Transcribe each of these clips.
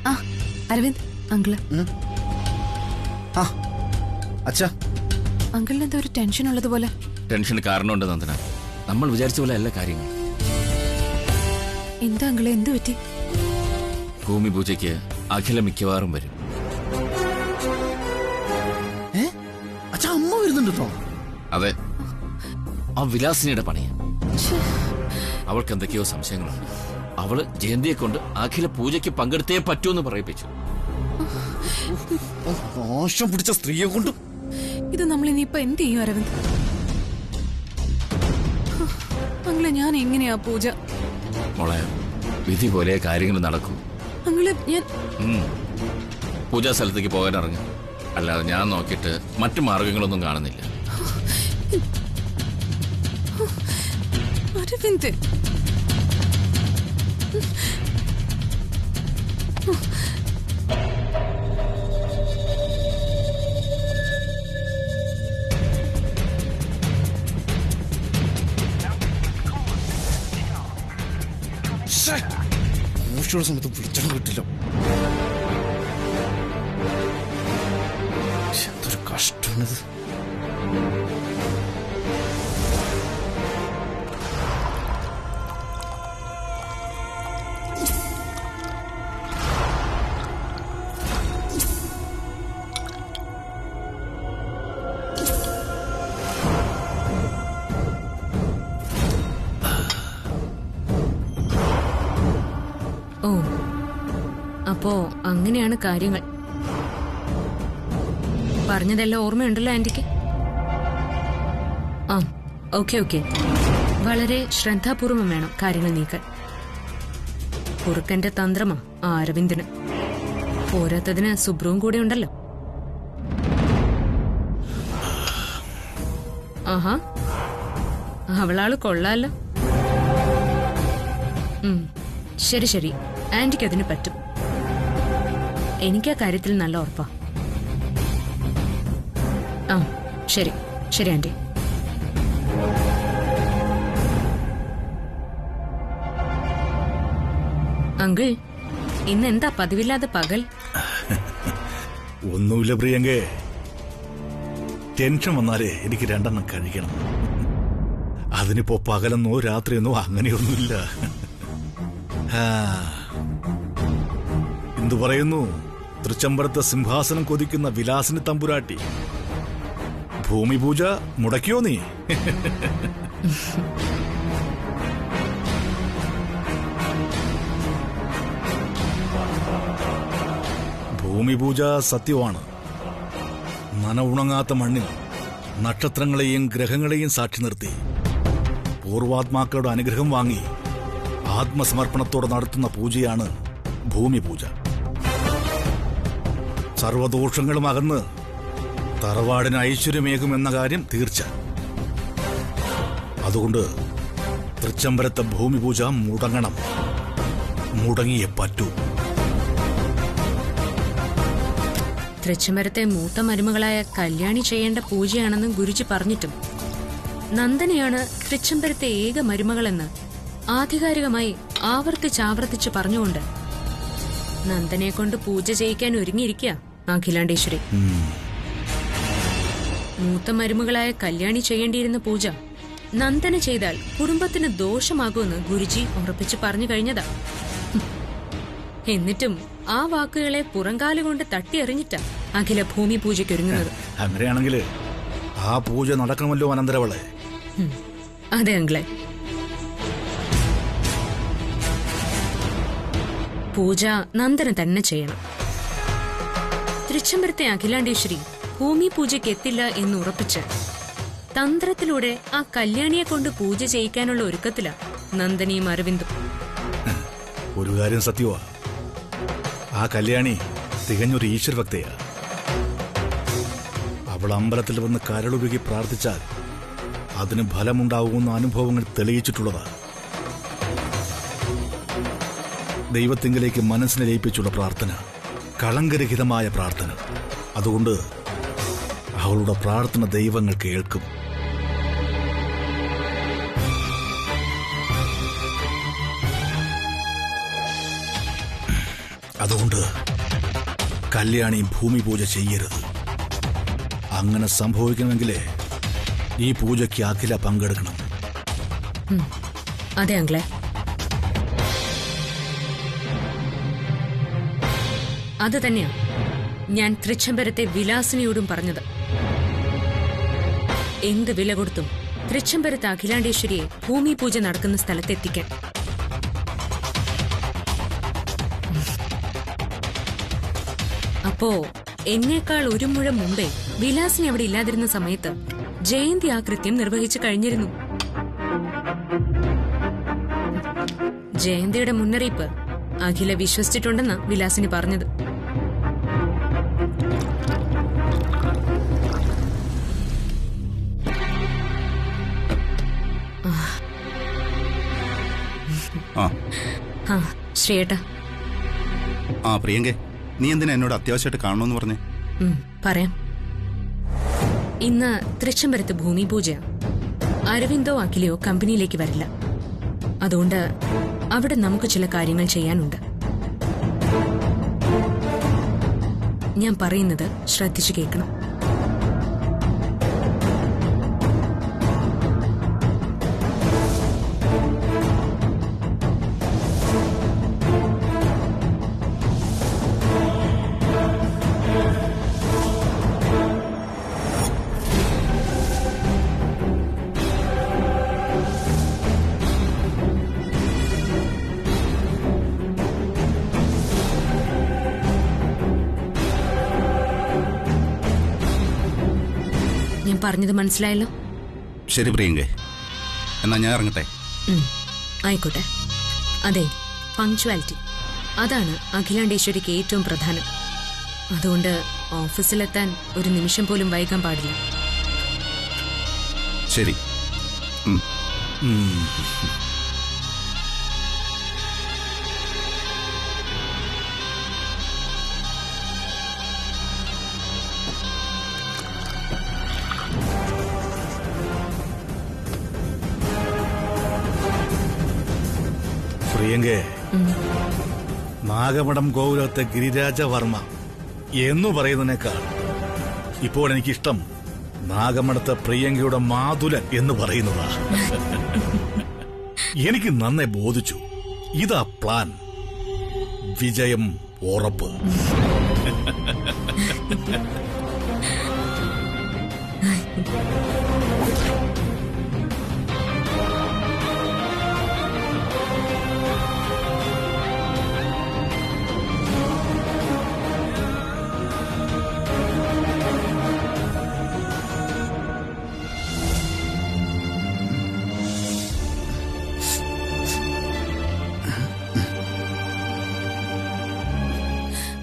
ആ അരവിന്ദ് അങ്കിള്. അച്ഛാ, അങ്കിളിന് എന്താ ഒരു ടെൻഷൻ ഉള്ളതുപോലെ? ടെൻഷന് കാരണമുണ്ട് നന്ദന. നമ്മൾ വിചാരിച്ച പോലെ അല്ല കാര്യങ്ങൾ. എന്താ അങ്കിളെ, എന്ത് പറ്റി? ഭൂമി പൂജയ്ക്ക് അഖില മിക്കവാറും വരും. അച്ഛാ, അമ്മ വരുന്നുണ്ടോ? അതെ, ആ വിലാസിനിയുടെ പണിയാ. അവൾക്ക് എന്തൊക്കെയോ സംശയങ്ങളുണ്ട്. അവള് ജയന്തിയെ കൊണ്ട് അഖില പൂജയ്ക്ക് പങ്കെടുത്തേ പറ്റൂന്ന് പറയിപ്പിച്ചു. മോശം പിടിച്ച സ്ത്രീയെ കൊണ്ട്. ഇത് നമ്മൾ ഇനിയിപ്പൊ എന്ത് ചെയ്യും അരവിന്ദ്? അങ്കിളെ, ഞാൻ എങ്ങനെയാ പൂജ? മോളെ, വിധി പോലെ കാര്യങ്ങൾ നടക്കൂ. അങ്കിളെ, ഞാൻ പൂജാ സ്ഥലത്തേക്ക് പോകാൻ ഇറങ്ങും. അല്ലാതെ ഞാൻ നോക്കിയിട്ട് മറ്റു മാർഗങ്ങളൊന്നും കാണുന്നില്ല. അരവിന്ദ്, മോശമുള്ള സമയത്ത് വിളിച്ചാൽ കിട്ടില്ല. എന്തൊരു കഷ്ടമാണിത്. ഓ, അപ്പോ അങ്ങനെയാണ് കാര്യങ്ങൾ. പറഞ്ഞതെല്ലാം ഓർമ്മയുണ്ടല്ലോ ആന്റിക്ക്? ആ, ഓക്കെ ഓക്കെ. വളരെ ശ്രദ്ധാപൂർവം വേണം കാര്യങ്ങൾ നീക്കാൻ. കുറുക്കന്റെ തന്ത്രമാ ആ അരവിന്ദന്. പോരാത്തതിന് സുബ്രുവും കൂടെ ഉണ്ടല്ലോ. ആഹാ, അവളാള് കൊള്ളാലോ. ശരി ശരി, ആന്റിക്ക് അതിന് പറ്റും. എനിക്ക് ആ കാര്യത്തിൽ നല്ല ഉറപ്പാ. ആ, ശരി ശരി ആന്റി. അങ്കിൾ, ഇന്ന് എന്താ പതിവില്ലാതെ പകൽ? ഒന്നുമില്ല പ്രിയങ്കേ, ടെൻഷൻ വന്നാലേ എനിക്ക് 2 കഴിക്കണം. അതിനിപ്പോ പകലെന്നോ രാത്രിയെന്നോ അങ്ങനെയൊന്നുമില്ല. എന്തു പറയുന്നു, തൃച്ചംബരത്തെ സിംഹാസനം കൊതിക്കുന്ന വിലാസിനി തമ്പുരാട്ടി. ഭൂമി പൂജ മുടക്കിയോ നീ? ഭൂമി പൂജ സത്യമാണ്. നനവുണങ്ങാത്ത മണ്ണിൽ നക്ഷത്രങ്ങളെയും ഗ്രഹങ്ങളെയും സാക്ഷി നിർത്തി പൂർവാത്മാക്കളുടെ അനുഗ്രഹം വാങ്ങി ആത്മസമർപ്പണത്തോടെ നടത്തുന്ന പൂജയാണ് ഭൂമി പൂജ. സർവദോഷങ്ങളും അകന്ന് തറവാടിന് ഐശ്വര്യമേകുമെന്ന കാര്യം തീർച്ച. അതുകൊണ്ട് തൃച്ചംബരത്തെ ഭൂമി പൂജ മുടങ്ങണം. മുടങ്ങിയേ പറ്റൂ. തൃച്ചംബരത്തെ മൂത്ത മരുമകളായ കല്യാണി ചെയ്യേണ്ട പൂജയാണെന്ന് ഗുരുജി പറഞ്ഞിട്ടും നന്ദനയാണ് തൃച്ചംബരത്തെ ഏക മരുമകളെന്ന് ആധികാരികമായി ആവർത്തിച്ചാവർത്തിച്ച് പറഞ്ഞുകൊണ്ട് നന്ദനെ കൊണ്ട് പൂജ ചെയ്യിക്കാൻ ഒരുങ്ങിയിരിക്കുക അഖിലാണ്ടേശ്വരി. മൂത്ത മരുമകളായ കല്യാണി ചെയ്യേണ്ടിയിരുന്ന പൂജ നന്ദന ചെയ്താൽ കുടുംബത്തിന് ദോഷമാകുമെന്ന് ഗുരുജി ഉറപ്പിച്ചു പറഞ്ഞു കഴിഞ്ഞതാ. എന്നിട്ടും ആ വാക്കുകളെ പുറംകാലുകൊണ്ട് തട്ടിയെറിഞ്ഞിട്ടാ അഖില ഭൂമി പൂജയ്ക്കൊരുങ്ങുന്നത്. അങ്ങനെയാണെങ്കിൽ ആ പൂജ നടക്കണമല്ലോ അനന്തരവളെ. അതെ അങ്കിളെ, പൂജ നന്ദന തന്നെ ചെയ്യണം. തൃച്ചംബരത്തെ അഖിലാണ്ടേശ്വരി ഭൂമി പൂജയ്ക്ക് എത്തില്ല എന്ന് ഉറപ്പിച്ച് തന്ത്രത്തിലൂടെ ആ കല്യാണിയെ കൊണ്ട് പൂജ ചെയ്യിക്കാനുള്ള ഒരുക്കത്തിലാ നന്ദനിയും അരവിന്ദും. ഒരു കാര്യം സത്യമാ, ആ കല്യാണി തികഞ്ഞൊരു ഈശ്വരഭക്തയാ. അവൾ അമ്പലത്തിൽ വന്ന് കരളുരുകി പ്രാർത്ഥിച്ചാൽ അതിന് ഫലമുണ്ടാവുന്ന അനുഭവങ്ങൾ തെളിയിച്ചിട്ടുള്ളതാ. ദൈവത്തിങ്കിലേക്ക് മനസ്സിനെ ലയിപ്പിച്ചുള്ള പ്രാർത്ഥന, കളങ്കരഹിതമായ പ്രാർത്ഥന. അതുകൊണ്ട് അവളുടെ പ്രാർത്ഥന ദൈവങ്ങൾ കേൾക്കും. അതുകൊണ്ട് കല്യാണി ഭൂമി പൂജ ചെയ്യരുത്. അങ്ങനെ സംഭവിക്കണമെങ്കിലേ ഈ പൂജയ്ക്ക് അഖില പങ്കെടുക്കണം. അതെ അങ്കിളെ. അത് തന്നെയാ ഞാൻ തൃച്ചംബരത്തെ വിലാസിനിയോടും പറഞ്ഞത്. എന്ത് വില കൊടുത്തും തൃച്ചംബരത്ത് അഖിലാണ്ടേശ്വരിയെ ഭൂമി പൂജ നടക്കുന്ന സ്ഥലത്തെത്തിക്കാൻ. അപ്പോ എന്നേക്കാൾ ഒരു മുഴം മുമ്പേ വിലാസിനി അവിടെ ഇല്ലാതിരുന്ന സമയത്ത് ജയന്തി ആ കൃത്യം നിർവഹിച്ചു കഴിഞ്ഞിരുന്നു. ജയന്തിയുടെ മുന്നറിയിപ്പ് അഖില വിശ്വസിച്ചിട്ടുണ്ടെന്നാ വിലാസിനി പറഞ്ഞത്. ശ്രീയേട്ടാ. പ്രിയങ്കേ, നീ എന്തിനാ എന്നോട് അത്യാവശ്യമായിട്ട് കാണണമെന്ന് പറഞ്ഞേ? പറയാം. ഇന്ന് തൃച്ചംബരത്ത് ഭൂമി പൂജയാ. അരവിന്ദോ അഖിലയോ കമ്പനിയിലേക്ക് വരില്ല. അതുകൊണ്ട് അവിടെ നമുക്ക് ചില കാര്യങ്ങൾ ചെയ്യാനുണ്ട്. ഞാൻ പറയുന്നത് ശ്രദ്ധിച്ചു കേൾക്കണം. ഞാൻ പറഞ്ഞത് മനസ്സിലായല്ലോ? ശരി പ്രിയങ്കേ, എന്നാ ഞാൻ ഇറങ്ങട്ടെ. ആയിക്കോട്ടെ. അതെ, പങ്ക്ച്വാലിറ്റി അതാണ് അഖിലാണ്ടേശ്വരിക്ക് ഏറ്റവും പ്രധാനം. അതുകൊണ്ട് ഓഫീസിലെത്താൻ ഒരു നിമിഷം പോലും വൈകാൻ പാടില്ല. ശരി. പ്രിയങ്കേ, നാഗമഠം ഗോകുലത്തെ ഗിരിരാജവർമ്മ എന്നു പറയുന്നതിനേക്കാൾ ഇപ്പോൾ എനിക്കിഷ്ടം നാഗമഠത്തെ പ്രിയങ്കയുടെ മാതുലൻ എന്ന് പറയുന്നതാ. എനിക്ക് നന്നെ ബോധിച്ചു. ഇതാ പ്ലാൻ. വിജയം ഉറപ്പ്.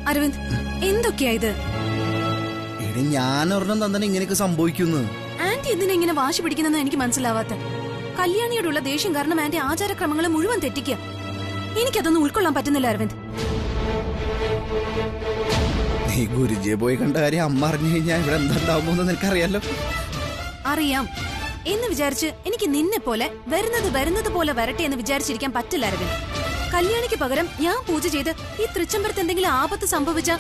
അരവിന്ദ്, എന്തൊക്കെയാ ഇത്? ഇനി ഞാൻ ഒരെണ്ണം തന്നെ ഇങ്ങനെയൊക്കെ സംഭവിക്കുന്നു. ആന്റി എന്തിനാ ഇങ്ങനെ വാശി പിടിക്കുന്നെന്ന് എനിക്ക് മനസ്സിലാവാത്ത. കല്യാണിയോടുള്ള ദേഷ്യം കാരണം ആന്റി ആചാരക്രമങ്ങളെ മുഴുവൻ തെറ്റിക്കുക. എനിക്കതൊന്നും ഉൾക്കൊള്ളാൻ പറ്റുന്നില്ല അരവിന്ദ്. നീ ഗുരുജിയെ പോയി കണ്ട കാര്യം അമ്മ അറിഞ്ഞു കഴിഞ്ഞാൽ ഇവിടെ എന്താണ്ടാവുമെന്ന് നിനക്കറിയാലോ. അറിയാം എന്ന് വിചാരിച്ച് എനിക്ക് നിന്നെ പോലെ വരുന്നത് പോലെ വരട്ടെ എന്ന് വിചാരിച്ചിരിക്കാൻ പറ്റില്ല അരവിന്ദ്. കല്യാണിക്ക് പകരം ഞാൻ പൂജ ചെയ്ത് ഈ തൃച്ചംബരത്ത് എന്തെങ്കിലും ആപത്ത് സംഭവിച്ച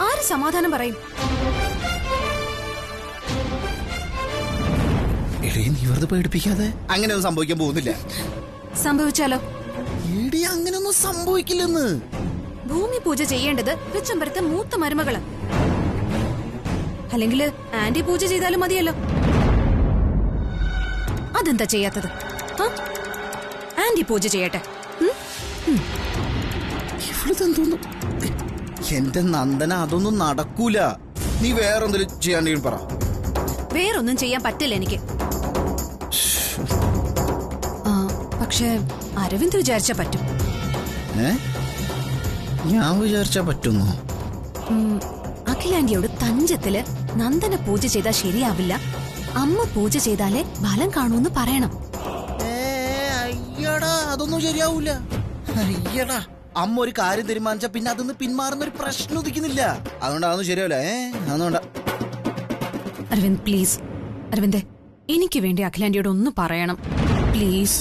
ആര് സമാധാനം പറയും? എടീ, നീ വെറുതെ പേടിപ്പിക്കാതെ. അങ്ങനെയൊന്നും സംഭവിക്കാൻ പോകുന്നില്ല. സംഭവിച്ചാലോ? എടീ, അങ്ങനെയൊന്നും സംഭവിക്കില്ലെന്ന്. ഭൂമി പൂജ ചെയ്യേണ്ടത് തൃച്ചംബരത്തെ മൂത്ത മരുമകള്. അല്ലെങ്കിൽ ആന്റി പൂജ ചെയ്താലും മതിയല്ലോ. അതെന്താ ചെയ്യാത്തത്? ആന്റി പൂജ ചെയ്യട്ടെ. ഇവളിതെന്തോന്നു? എന്റെ നന്ദന, അതൊന്നും നടക്കൂല. നീ വേറെന്തെങ്കിലും ചെയ്യാണ്ടെങ്കിലും പറ. വേറൊന്നും ചെയ്യാൻ പറ്റില്ല എനിക്ക്. പക്ഷേ അരവിന്ദ് വിചാരിച്ചാ പറ്റും. ഞാൻ വിചാരിച്ചാ പറ്റുന്നു. അഖിലാന്റിയോട് തഞ്ചത്തില് നന്ദന പൂജ ചെയ്താൽ ശരിയാവില്ല, അമ്മ പൂജ ചെയ്താലേ ഫലം കാണൂന്ന് പറയണം. അയ്യടാ, അതൊന്നും ശരിയാവൂല. അയ്യടാ, അമ്മ ഒരു കാര്യം തീരുമാനിച്ച പിന്നെ അതൊന്ന് പിന്മാറുന്ന ഒരു പ്രശ്നം ഉദിക്കുന്നില്ല. അതുകൊണ്ട് അതൊന്നും ശരിയാവില്ല. അതുകൊണ്ടാ. അരവിന്ദ് പ്ലീസ്, അരവിന്ദ് എനിക്ക് വേണ്ടി അഖിലാന്റിയോട് ഒന്ന് പറയണം പ്ലീസ്.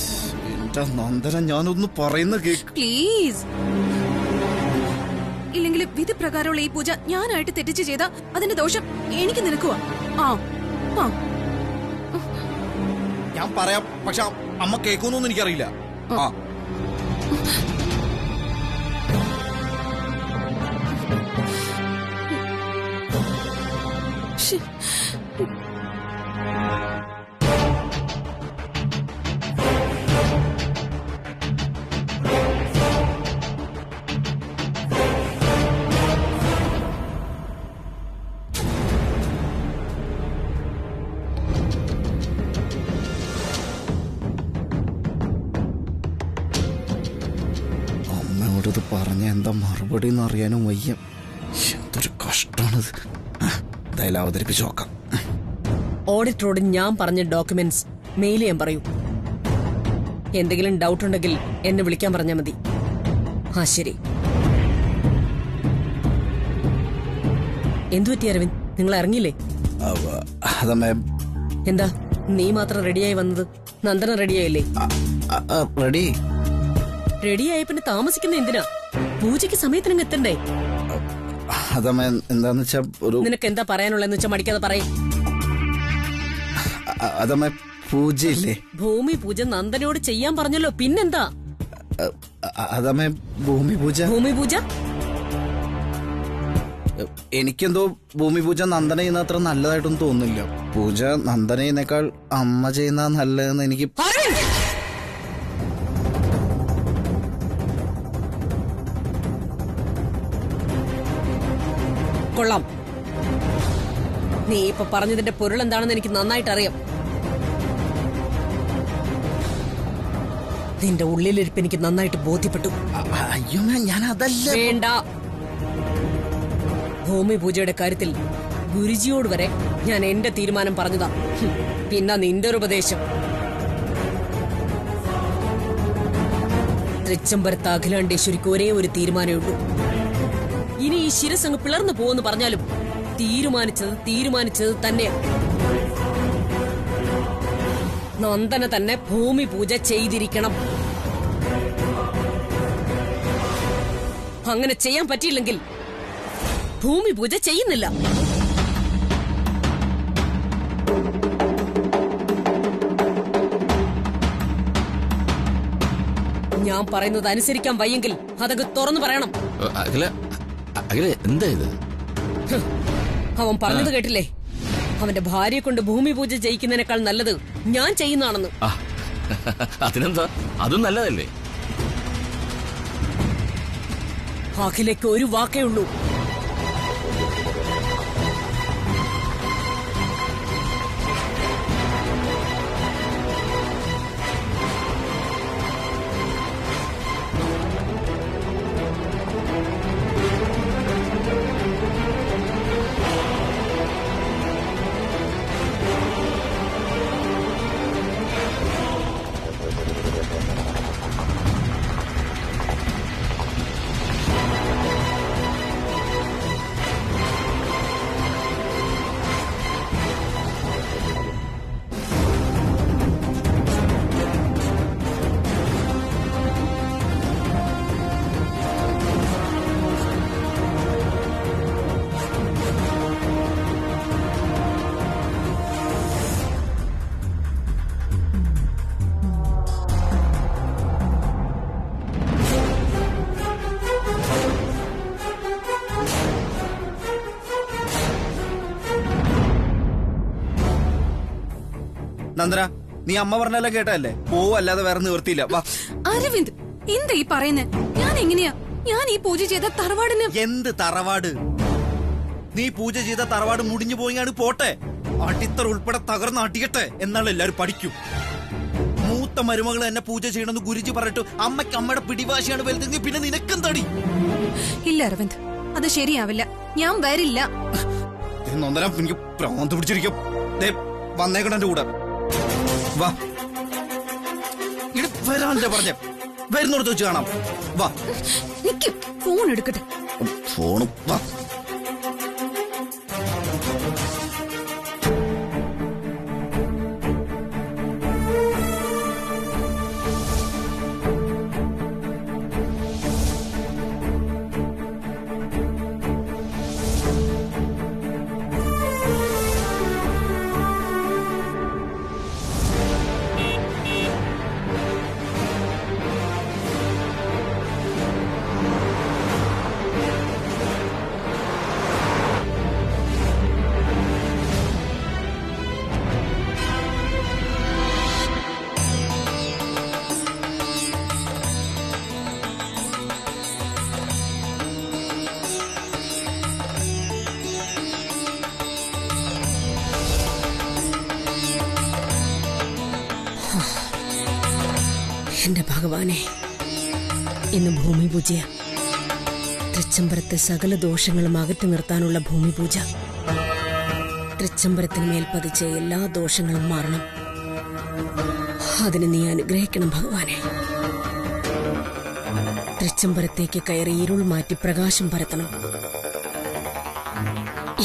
എന്റെ നന്ദന, ഞാനൊന്ന് പറയുന്ന കേക്ക് പ്ലീസ്. ഇല്ലെങ്കിൽ വിധി പ്രകാരമുള്ള ഈ പൂജ ഞാനായിട്ട് തെറ്റിച്ച് ചെയ്ത അതിന്റെ ദോഷം എനിക്ക് നിനക്കുവാ. ആ ആ ഞാൻ പറയാം, പക്ഷെ അമ്മ കേൾക്കുന്നൊന്നും എനിക്കറിയില്ല. ആ ശ്ശെ. അമ്മയോട് ഇത് പറഞ്ഞ എന്താ മറുപടി എന്ന് അറിയാനും വയ്യ. എന്തൊരു കഷ്ടാണിത്. എന്തായാലും അവതരിപ്പിച്ച് നോക്കാം. ഓഡിറ്ററോട് ഞാൻ പറഞ്ഞ ഡോക്യുമെന്റ്സ് മെയിൽ ചെയ്യാൻ പറയൂ. എന്തെങ്കിലും ഡൗട്ട് ഉണ്ടെങ്കിൽ എന്നെ വിളിക്കാൻ പറഞ്ഞാൽ മതി. ആ ശരി. എന്തു പറ്റി അരവിന്ദ്, നിങ്ങൾ ഇറങ്ങിയില്ലേ? അതമ്മേ എന്താ നീ മാത്രം റെഡിയായി വന്നത്? നന്ദന റെഡിയായില്ലേ? റെഡി. റെഡിയായി പിന്നെ താമസിക്കുന്ന എന്തിനാ? പൂജയ്ക്ക് സമയത്തിനങ്ങ് എത്തണ്ടേ? അതമ്മേ എന്താന്ന് വെച്ചാ ഒരു നിനക്ക് എന്താ പറയാനുള്ളതെന്ന് വെച്ചാ മടിക്കാതെ പറയും. അതമ്മേ പൂജയില്ലേ? ഭൂമി പൂജ നന്ദനോട് ചെയ്യാൻ പറഞ്ഞല്ലോ, പിന്നെന്താ? അതമ്മേ ഭൂമി പൂജ. ഭൂമി പൂജ എനിക്കെന്തോ ഭൂമി പൂജ നന്ദന ചെയ്യുന്ന അത്ര നല്ലതായിട്ടൊന്നും തോന്നുന്നില്ല. പൂജ നന്ദന ചെയ്യുന്നേക്കാൾ അമ്മ ചെയ്യുന്ന നല്ലതെന്ന് എനിക്ക്. കൊള്ളാം. നീ ഇപ്പൊ പറഞ്ഞതിന്റെ പൊരുൾ എന്താണെന്ന് എനിക്ക് നന്നായിട്ട് അറിയാം. നിന്റെ ഉള്ളിലിരിപ്പ് എനിക്ക് നന്നായിട്ട് ബോധ്യപ്പെട്ടു. അയ്യോ ഞാൻ അതല്ല. വേണ്ട. ഭൂമി പൂജയുടെ കാര്യത്തിൽ ഗുരുജിയോട് വരെ ഞാൻ എന്റെ തീരുമാനം പറഞ്ഞതാ. പിന്നെ നിന്റെ ഒരു ഉപദേശം. തൃച്ചംബരത്ത് അഖിലാണ്ടേശ്വരിക്ക് ഒരേ ഒരു തീരുമാനമേ ഉള്ളൂ. ഇനി ഈ ശിരസ് അങ്ങ് പിളർന്നു പോകുമെന്ന് പറഞ്ഞാലും തീരുമാനിച്ചത് തന്നെയാ. നന്ദന തന്നെ ഭൂമി പൂജ ചെയ്തിരിക്കണം. അങ്ങനെ ചെയ്യാൻ പറ്റിയില്ലെങ്കിൽ ഭൂമി പൂജ ചെയ്യുന്നില്ല. ഞാൻ പറയുന്നത് അനുസരിക്കാൻ വയ്യെങ്കിൽ അതൊക്കെ തുറന്നു പറയണം. എന്താ ഇത്? അവൻ പറഞ്ഞത് കേട്ടില്ലേ? അവന്റെ ഭാര്യയെ കൊണ്ട് ഭൂമി പൂജ ചെയ്യിക്കുന്നതിനേക്കാൾ നല്ലത് ഞാൻ ചെയ്യുന്നതാണെന്ന്. അതിനെന്താ, അതും നല്ലതല്ലേ? അഖിലേക്ക് ഒരു വാക്കേ ഉള്ളൂ. നന്ദന, നീ അമ്മ പറഞ്ഞല്ല കേട്ടല്ലേ? പോവല്ലാതെ വേറെ നിവർത്തിയില്ല. വാ. അരവിന്ദ്, എന്താ ഈ പറയുന്നേ? ഞാൻ എങ്ങനെയാ? ഞാൻ ഈ പൂജ ചെയ്ത തറവാടിന്. എന്ത് തറവാട്? നീ പൂജ ചെയ്ത തറവാട് മുടിഞ്ഞു പോയിങ്ങാണ് പോട്ടെ. അടിത്തറ ഉൾപ്പെടെ തകർന്ന് അടിയട്ടെ എന്നാണ് എല്ലാരും പഠിക്കും. മൂത്ത മരുമകൾ എന്നെ പൂജ ചെയ്യണമെന്ന് ഗുരുജി പറഞ്ഞിട്ട് അമ്മയ്ക്ക് അമ്മയുടെ പിടിവാശിയാണ് വലുതെങ്കിൽ പിന്നെ നിനക്കെന്തടി? ഇല്ല അരവിന്ദ്, അത് ശരിയാവില്ല. ഞാൻ വരില്ല. നന്ദന, എനിക്ക് പ്രാന്ത് പിടിച്ചിരിക്കും. വന്നേക്കണം എന്റെ കൂടെ. വാ. വരാനല്ലേ പറഞ്ഞ? വരുന്നോടത്ത് വെച്ച് കാണാം. വാ. നിക്ക്, ഫോൺ എടുക്കട്ടെ. ഫോണും. വാ. എന്റെ ഭഗവാനെ, ഇന്ന് ഭൂമി പൂജയാ. തൃച്ചംബരത്തെ സകല ദോഷങ്ങളും അകറ്റി നിർത്താനുള്ള ഭൂമി പൂജ. തൃച്ചംബരത്തിന് മേൽ പതിച്ച എല്ലാ ദോഷങ്ങളും മാറണം. അതിന് നീ അനുഗ്രഹിക്കണം ഭഗവാനെ. തൃച്ചംബരത്തേക്ക് കയറി ഇരുൾ മാറ്റി പ്രകാശം പരത്തണം.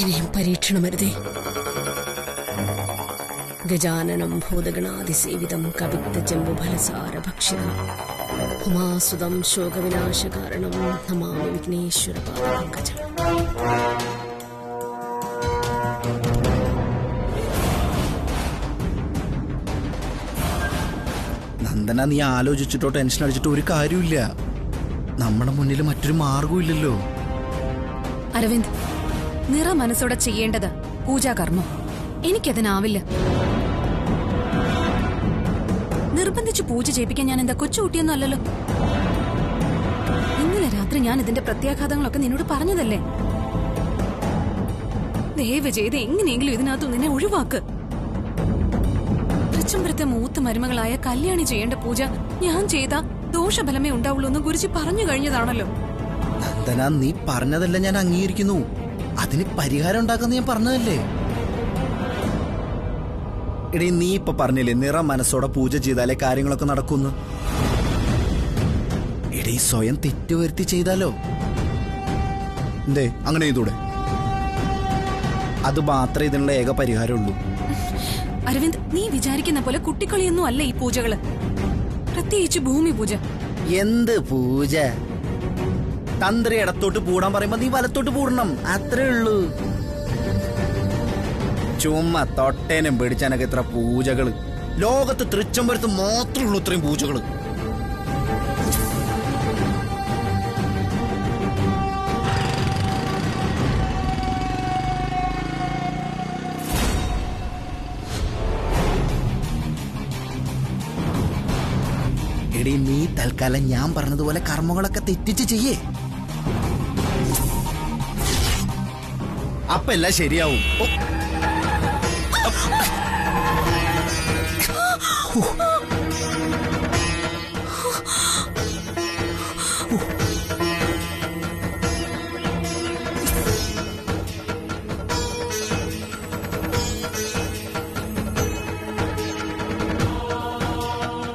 ഇനിയും പരീക്ഷണമരുതേ. ഗജാനനം ഭൂതഗണാതിസേവിതം കവിത്ത ജംബുഫലസാര ഭക്ഷിതം ഉമാസുതം ശോകവിനാശകാരണം നമാമി വിഘ്നേശ്വര പാദപങ്കജം. നന്ദന, നീ ആലോചിച്ചിട്ടോ ടെൻഷൻ അടിച്ചിട്ടോ ഒരു കാര്യമില്ല. നമ്മുടെ മുന്നിൽ മറ്റൊരു മാർഗമില്ലല്ലോ. അരവിന്ദ്, നിറ മനസ്സോടെ ചെയ്യേണ്ടത് പൂജാകർമ്മം. എനിക്കതിനാവില്ല. നിർബന്ധിച്ച് പൂജ ചെയ്യിപ്പിക്കാൻ ഞാൻ എന്താ കൊച്ചുകുട്ടിയൊന്നും അല്ലല്ലോ. ഇന്നലെ രാത്രി ഞാൻ ഇതിന്റെ പ്രത്യാഘാതങ്ങളൊക്കെ നിന്നോട് പറഞ്ഞതല്ലേ. ദയവ് ചെയ്ത് എങ്ങനെയെങ്കിലും ഇതിനകത്തു നിന്നെ ഒഴിവാക്ക്. തൃച്ചംബരത്തെ മൂത്ത മരുമകളായ കല്യാണി ചെയ്യേണ്ട പൂജ ഞാൻ ചെയ്ത ദോഷഫലമേ ഉണ്ടാവുള്ളൂ എന്ന് ഗുരുജി പറഞ്ഞു കഴിഞ്ഞതാണല്ലോ. നന്ദന, നീ പറഞ്ഞതല്ല ഞാൻ അംഗീകരിക്കുന്നു. അതിന് പരിഹാരം ഉണ്ടാക്കുന്ന ഞാൻ പറഞ്ഞതല്ലേ. എടീ, നീ ഇപ്പൊ പറഞ്ഞില്ലേ നിറ മനസ്സോടെ പൂജ ചെയ്താലേ കാര്യങ്ങളൊക്കെ നടക്കുന്നു. എടീ, സ്വയം തെറ്റുവരുത്തി ചെയ്താലോ? എന്തേ അങ്ങനെ ചെയ്തൂടെ? അത് മാത്രമേ ഇതിനുള്ള ഏക പരിഹാരമുള്ളൂ. അരവിന്ദ്, നീ വിചാരിക്കുന്ന പോലെ കുട്ടിക്കളിയൊന്നും അല്ല ഈ പൂജകള്. പ്രത്യേകിച്ച് ഭൂമി പൂജ. എന്ത് പൂജ? തന്ത്രി ഇടത്തോട്ട് പൂടാൻ പറയുമ്പോ നീ വലത്തോട്ട് പൂടണം, അത്രേ ഉള്ളൂ. ചുമ്മാ തൊട്ടേനും പിടിച്ചാനൊക്കെ ഇത്ര പൂജകള്. ലോകത്ത് തൃച്ചംബരത്ത് മാത്രമേ ഉള്ളൂ ഇത്രയും പൂജകള്. എടീ, നീ തൽക്കാലം ഞാൻ പറഞ്ഞതുപോലെ കർമ്മങ്ങളൊക്കെ തെറ്റിച്ച് ചെയ്യേ. അപ്പൊ എല്ലാം ശരിയാവും.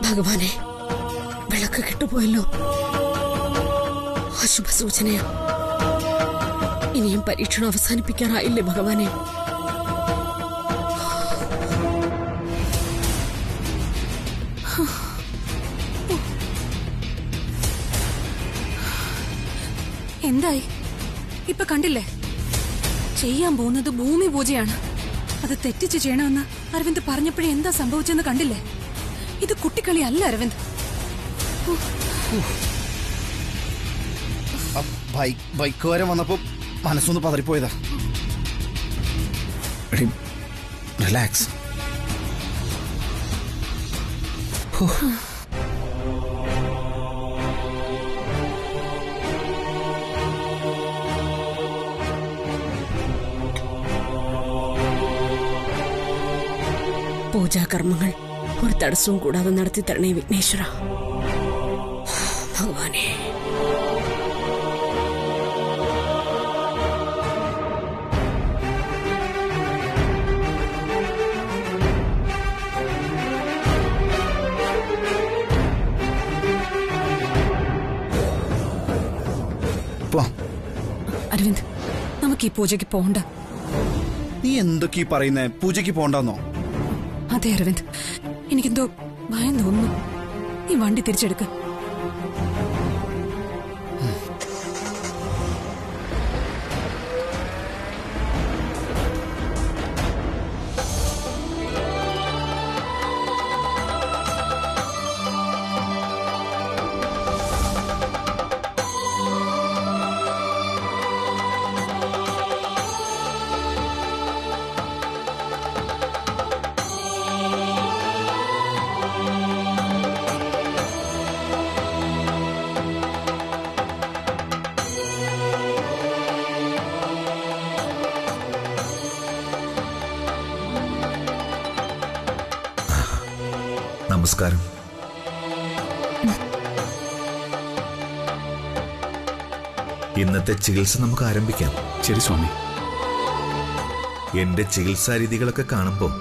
ഭഗവാനെ, വിളക്ക് കെട്ടുപോയല്ലോ. അശുഭ സൂചനയാ. ഇനിയും പരീക്ഷണം അവസാനിപ്പിക്കാറായില്ലേ ഭഗവാനെ? എന്തായി? ഇപ്പൊ കണ്ടില്ലേ, ചെയ്യാൻ പോകുന്നത് ഭൂമി പൂജയാണ്. അത് തെറ്റിച്ച് ചെയ്യണമെന്ന് അരവിന്ദ് പറഞ്ഞപ്പോഴേ എന്താ സംഭവിച്ചെന്ന് കണ്ടില്ലേ? ഇത് കുട്ടിക്കളി അല്ല അരവിന്ദ്. ബൈക്ക് വരെ വന്നപ്പോ മനസ്സൊന്ന് പതറിപ്പോയതാ. റിലാക്സ്. പൂജാകർമ്മങ്ങൾ ഒരു തടസ്സവും കൂടാതെ നടത്തി തരണേ വിഘ്നേശ്വര ഭഗവാനെ. അരവിന്ദ്, നമുക്ക് ഈ പൂജയ്ക്ക് പോകണ്ട. നീ എന്തൊക്കെ പറയുന്നേ? പൂജയ്ക്ക് പോണ്ടെന്നോ? അതെ അരവിന്ദ്, എനിക്കെന്തോ ഭയം തോന്നുന്നു. നീ വണ്ടി തിരിച്ചെടുക്ക. നമസ്കാരം. ഇന്നത്തെ ചികിത്സ നമുക്ക് ആരംഭിക്കാം. ശരി സ്വാമി. എന്റെ ചികിത്സാ രീതികളൊക്കെ കാണുമ്പോ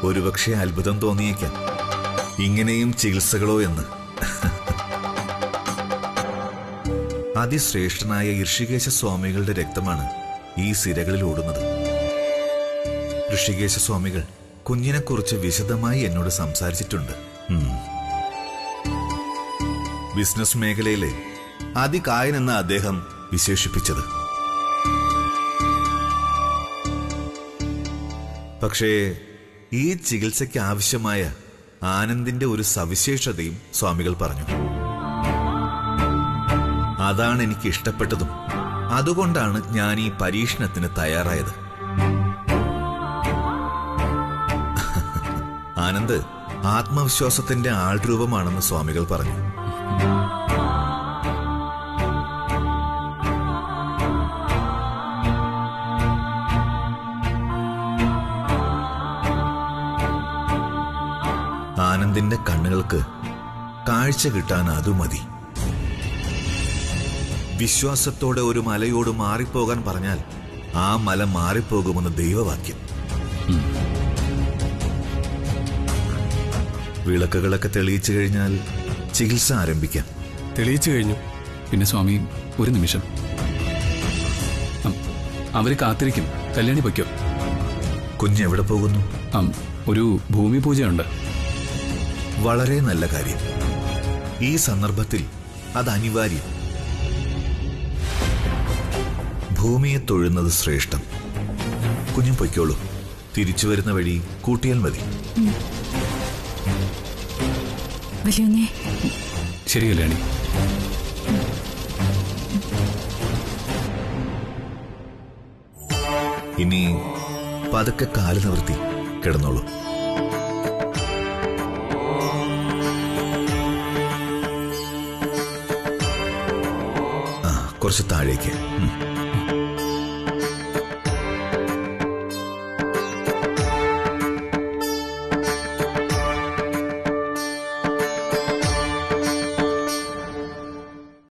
ഒരുപക്ഷെ അത്ഭുതം തോന്നിയേക്കാം. ഇങ്ങനെയും ചികിത്സകളോ എന്ന്. അതിശ്രേഷ്ഠനായ ഋഷികേശ സ്വാമികളുടെ രക്തമാണ് ഈ സിരകളിൽ ഓടുന്നത്. ഋഷികേശ സ്വാമികൾ കുഞ്ഞിനെക്കുറിച്ച് വിശദമായി എന്നോട് സംസാരിച്ചിട്ടുണ്ട്. ബിസിനസ് മേഖലയിലെ അതികായനെന്ന അദ്ദേഹം വിശേഷിപ്പിച്ചത്. പക്ഷേ ഈ ചികിത്സയ്ക്ക് ആവശ്യമായ ആനന്ദിന്റെ ഒരു സവിശേഷതയും സ്വാമികൾ പറഞ്ഞു. അതാണ് എനിക്ക് ഇഷ്ടപ്പെട്ടതും അതുകൊണ്ടാണ് ഞാൻ ഈ പരീക്ഷണത്തിന് തയ്യാറായത്. ആനന്ദ് ആത്മവിശ്വാസത്തിന്റെ ആൾരൂപമാണെന്ന് സ്വാമികൾ പറഞ്ഞു. ആനന്ദിന്റെ കണ്ണുകൾക്ക് കാഴ്ച കിട്ടാൻ അതു മതി. വിശ്വാസത്തോടെ ഒരു മലയോട് മാറിപ്പോകാൻ പറഞ്ഞാൽ ആ മല മാറിപ്പോകുമെന്ന് ദൈവവാക്യം. വിളക്കുകളൊക്കെ തെളിയിച്ചു കഴിഞ്ഞാൽ ചികിത്സ ആരംഭിക്കാം. തെളിയിച്ചു കഴിഞ്ഞു. പിന്നെ സ്വാമി ഒരു നിമിഷം, അവര് കാത്തിരിക്കും. കല്യാണി പൊയ്ക്കോ. കുഞ്ഞെവിടെ പോകുന്നു? ഒരു ഭൂമി പൂജയുണ്ട്. വളരെ നല്ല കാര്യം. ഈ സന്ദർഭത്തിൽ അത് അനിവാര്യം. ഭൂമിയെ തൊഴുന്നത് ശ്രേഷ്ഠം. കുഞ്ഞും പൊയ്ക്കോളൂ. തിരിച്ചു വരുന്ന വഴി കൂട്ടിയാൽ മതി. ശരി കല്യാണി. ഇനി പതുക്കെ കാല് നിവർത്തി കിടന്നോളൂ. കുറച്ച് താഴേക്ക്.